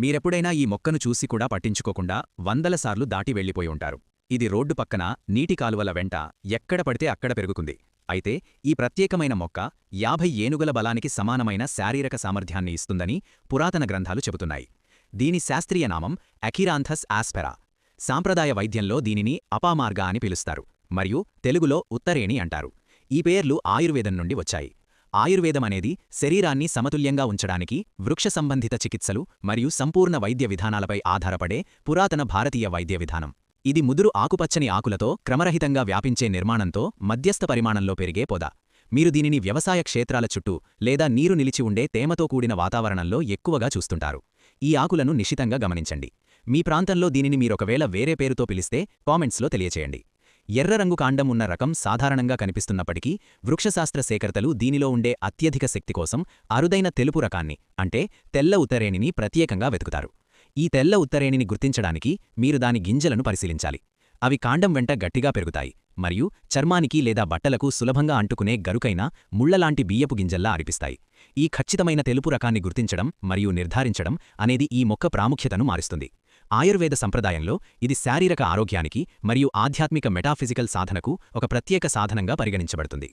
మీరెప్పుడైనా ఈ మొక్కను చూసి కూడా పట్టించుకోకుండా వందల సార్లు దాటి వెళ్ళిపోయి ఉంటారు. ఇది రోడ్డు పక్కన నీటి కాలువల వెంట ఎక్కడ పడితే అక్కడ పెరుగుతుంది. అయితే ఈ ప్రత్యేకమైన మొక్క 50 ఏనుగుల బలానికి సమానమైన శారీరక సామర్థ్యాన్ని ఇస్తుందని పురాతన గ్రంథాలు చెబుతున్నాయి. దీని శాస్త్రీయ నామం అఖిరాంథస్ ఆస్పెరా. సాంప్రదాయ వైద్యంలో దీనిని అపామార్గ అని పిలుస్తారు మరియు తెలుగులో ఉత్తరేణి అంటారు. ఈ పేర్లు ఆయుర్వేదం నుండి వచ్చాయి. ఆయుర్వేదమనేది శరీరాన్ని సమతుల్యంగా ఉంచడానికి వృక్ష సంబంధిత చికిత్సలు మరియు సంపూర్ణ వైద్య విధానాలపై ఆధారపడే పురాతన భారతీయ వైద్య విధానం. ఇది ముదురు ఆకుపచ్చని ఆకులతో క్రమరహితంగా వ్యాపించే నిర్మాణంతో మధ్యస్థ పరిమాణంలో పెరిగే పొద. మీరు దీనిని వ్యవసాయ క్షేత్రాల చుట్టూ లేదా నీరు నిలిచి ఉండే తేమతో కూడిన వాతావరణంలో ఎక్కువగా చూస్తుంటారు. ఈ ఆకులను నిశితంగా గమనించండి. మీ ప్రాంతంలో దీనిని మీరొకవేళ వేరే పేరుతో పిలిస్తే కామెంట్స్లో తెలియచేయండి. ఎర్రరంగు కాండం ఉన్న రకం సాధారణంగా కనిపిస్తున్నప్పటికీ వృక్షశాస్త్ర సేకర్తలు దీనిలో ఉండే అత్యధిక శక్తి కోసం అరుదైన తెలుపు రకాన్ని అంటే తెల్ల ఉత్తరేణిని ప్రత్యేకంగా వెతుకుతారు. ఈ తెల్ల ఉత్తరేణిని గుర్తించడానికి మీరు దాని గింజలను పరిశీలించాలి. అవి కాండం వెంట గట్టిగా పెరుగుతాయి మరియు చర్మానికి లేదా బట్టలకు సులభంగా అంటుకునే గరుకైన ముళ్లలాంటి బియ్యపు గింజల్లా అనిపిస్తాయి. ఈ ఖచ్చితమైన తెలుపు రకాన్ని గుర్తించడం మరియు నిర్ధారించడం అనేది ఈ మొక్క ప్రాముఖ్యతను మారుస్తుంది. ఆయుర్వేద సంప్రదాయంలో ఇది శారీరక ఆరోగ్యానికి మరియు ఆధ్యాత్మిక మెటాఫిజికల్ సాధనకు ఒక ప్రత్యేక సాధనంగా పరిగణించబడుతుంది.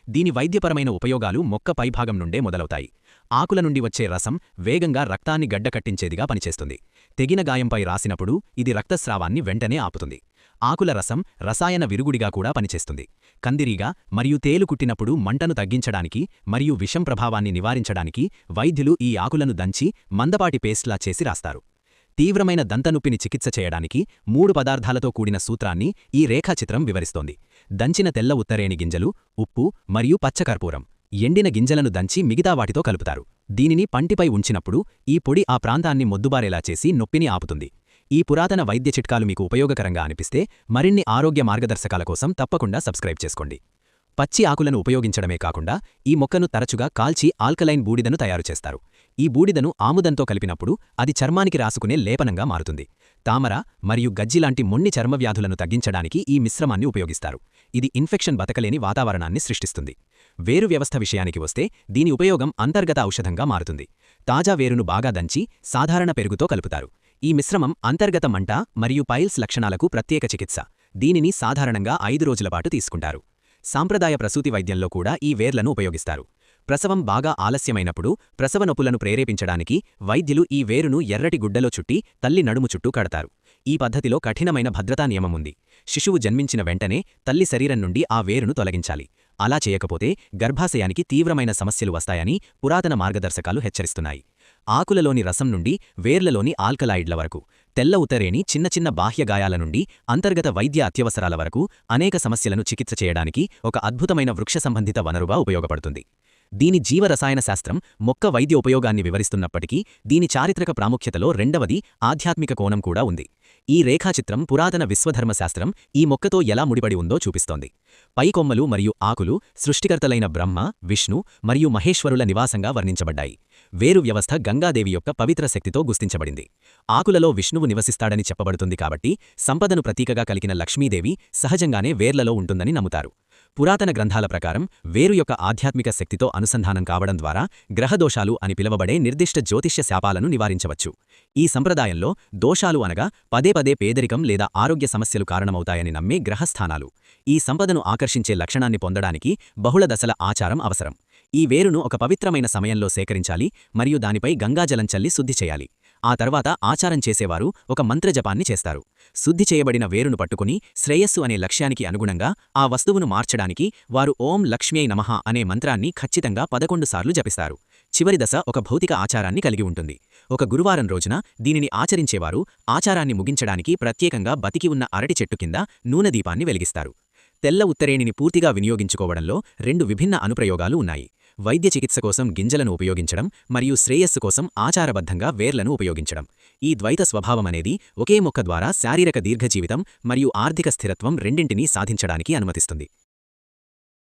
దీని వైద్యపరమైన ఉపయోగాలు మొక్క పైభాగం నుండే మొదలవుతాయి. ఆకుల నుండి వచ్చే రసం వేగంగా రక్తాన్ని గడ్డకట్టించేదిగా పనిచేస్తుంది. తెగిన గాయంపై రాసినప్పుడు ఇది రక్తస్రావాన్ని వెంటనే ఆపుతుంది. ఆకుల రసం రసాయన విరుగుడిగా కూడా పనిచేస్తుంది. కందిరీగా మరియు తేలు కుట్టినప్పుడు మంటను తగ్గించడానికి మరియు విషం ప్రభావాన్ని నివారించడానికి వైద్యులు ఈ ఆకులను దంచి మందపాటి పేస్ట్లా చేసి రాస్తారు. తీవ్రమైన దంతనొప్పిని చికిత్స చేయడానికి 3 పదార్థాలతో కూడిన సూత్రాన్ని ఈ రేఖాచిత్రం వివరిస్తోంది. దంచిన తెల్ల ఉత్తరేణి గింజలు, ఉప్పు మరియు పచ్చకర్పూరం. ఎండిన గింజలను దంచి మిగతా వాటితో కలుపుతారు. దీనిని పంటిపై ఉంచినప్పుడు ఈ పొడి ఆ ప్రాంతాన్ని మొద్దుబారేలా చేసి నొప్పిని ఆపుతుంది. ఈ పురాతన వైద్య చిట్కాలు మీకు ఉపయోగకరంగా అనిపిస్తే మరిన్ని ఆరోగ్య మార్గదర్శకాల కోసం తప్పకుండా సబ్స్క్రైబ్ చేసుకోండి. పచ్చి ఆకులను ఉపయోగించడమే కాకుండా ఈ మొక్కను తరచుగా కాల్చి ఆల్కలైన్ బూడిదను తయారుచేస్తారు. ఈ బూడిదను ఆముదంతో కలిపినప్పుడు అది చర్మానికి రాసుకునే లేపనంగా మారుతుంది. తామర మరియు గజ్జిలాంటి మొన్ని చర్మవ్యాధులను తగ్గించడానికి ఈ మిశ్రమాన్ని ఉపయోగిస్తారు. ఇది ఇన్ఫెక్షన్ బతకలేని వాతావరణాన్ని సృష్టిస్తుంది. వేరు వ్యవస్థ విషయానికి వస్తే దీని ఉపయోగం అంతర్గత ఔషధంగా మారుతుంది. తాజా వేరును బాగా దంచి సాధారణ పెరుగుతో కలుపుతారు. ఈ మిశ్రమం అంతర్గత మంట మరియు పైల్స్ లక్షణాలకు ప్రత్యేక చికిత్స. దీనిని సాధారణంగా 5 రోజుల పాటు తీసుకుంటారు. సాంప్రదాయ ప్రసూతి వైద్యంలో కూడా ఈ వేర్లను ఉపయోగిస్తారు. ప్రసవం బాగా ఆలస్యమైనప్పుడు ప్రసవ నొప్పులను ప్రేరేపించడానికి వైద్యులు ఈ వేరును ఎర్రటి గుడ్డలో చుట్టి తల్లి నడుము చుట్టూ కడతారు. ఈ పద్ధతిలో కఠినమైన భద్రతా నియమముంది. శిశువు జన్మించిన వెంటనే తల్లి శరీరం నుండి ఆ వేరును తొలగించాలి. అలా చేయకపోతే గర్భాశయానికి తీవ్రమైన సమస్యలు వస్తాయని పురాతన మార్గదర్శకాలు హెచ్చరిస్తున్నాయి. ఆకులలోని రసం నుండి వేర్లలోని ఆల్కలాయిడ్ల వరకు, తెల్ల ఉత్తరేణి చిన్న చిన్న బాహ్య గాయాల నుండి అంతర్గత వైద్య అత్యవసరాల వరకు అనేక సమస్యలను చికిత్స చేయడానికి ఒక అద్భుతమైన వృక్ష సంబంధిత వనరుగా ఉపయోగపడుతుంది. దీని జీవరసాయన శాస్త్రం మొక్క వైద్య ఉపయోగాన్ని వివరిస్తున్నప్పటికీ దీని చారిత్రక ప్రాముఖ్యతలో రెండవది ఆధ్యాత్మిక కోణం కూడా ఉంది. ఈ రేఖాచిత్రం పురాతన విశ్వధర్మశాస్త్రం ఈ మొక్కతో ఎలా ముడిపడి ఉందో చూపిస్తోంది. పైకొమ్మలు మరియు ఆకులు సృష్టికర్తలైన బ్రహ్మ, విష్ణు మరియు మహేశ్వరుల నివాసంగా వర్ణించబడ్డాయి. వేరు వ్యవస్థ గంగాదేవి యొక్క పవిత్ర శక్తితో గుర్తించబడింది. ఆకులలో విష్ణువు నివసిస్తాడని చెప్పబడుతుంది కాబట్టి సంపదను ప్రతీకగా కలిగిన లక్ష్మీదేవి సహజంగానే వేర్లలో ఉంటుందని నమ్ముతారు. పురాతన గ్రంథాల ప్రకారం వేరు యొక్క ఆధ్యాత్మిక శక్తితో అనుసంధానం కావడం ద్వారా గ్రహదోషాలు అని పిలువబడే నిర్దిష్ట జ్యోతిష్య శాపాలను నివారించవచ్చు. ఈ సంప్రదాయంలో దోషాలు అనగా పదే పదే పేదరికం లేదా ఆరోగ్య సమస్యలు కారణమవుతాయని నమ్మే గ్రహస్థానాలు. ఈ సంపదను ఆకర్షించే లక్షణాన్ని పొందడానికి బహుళ దశల ఆచారం అవసరం. ఈ వేరును ఒక పవిత్రమైన సమయంలో సేకరించాలి మరియు దానిపై గంగాజలం చల్లి శుద్ధి చేయాలి. ఆ తర్వాత ఆచారం చేసేవారు ఒక మంత్రజపాన్ని చేస్తారు. శుద్ధి చేయబడిన వేరును పట్టుకుని శ్రేయస్సు అనే లక్ష్యానికి అనుగుణంగా ఆ వస్తువును మార్చడానికి వారు ఓం లక్ష్మ్యై నమః అనే మంత్రాన్ని ఖచ్చితంగా 11 సార్లు జపిస్తారు. చివరి దశ ఒక భౌతిక ఆచారాన్ని కలిగి ఉంటుంది. ఒక గురువారం రోజున దీనిని ఆచరించేవారు ఆచారాన్ని ముగించడానికి ప్రత్యేకంగా బతికి ఉన్న అరటి చెట్టు కింద నూనె దీపాన్ని వెలిగిస్తారు. తెల్ల ఉత్తరేణిని పూర్తిగా వినియోగించుకోవడంలో 2 విభిన్న అనుప్రయోగాలు ఉన్నాయి. వైద్య చికిత్స కోసం గింజలను ఉపయోగించడం మరియు శ్రేయస్సు కోసం ఆచారబద్ధంగా వేర్లను ఉపయోగించడం. ఈ ద్వైత స్వభావమనేది ఒకే మొక్క ద్వారా శారీరక దీర్ఘజీవితం మరియు ఆర్థిక స్థిరత్వం రెండింటినీ సాధించడానికి అనుమతిస్తుంది.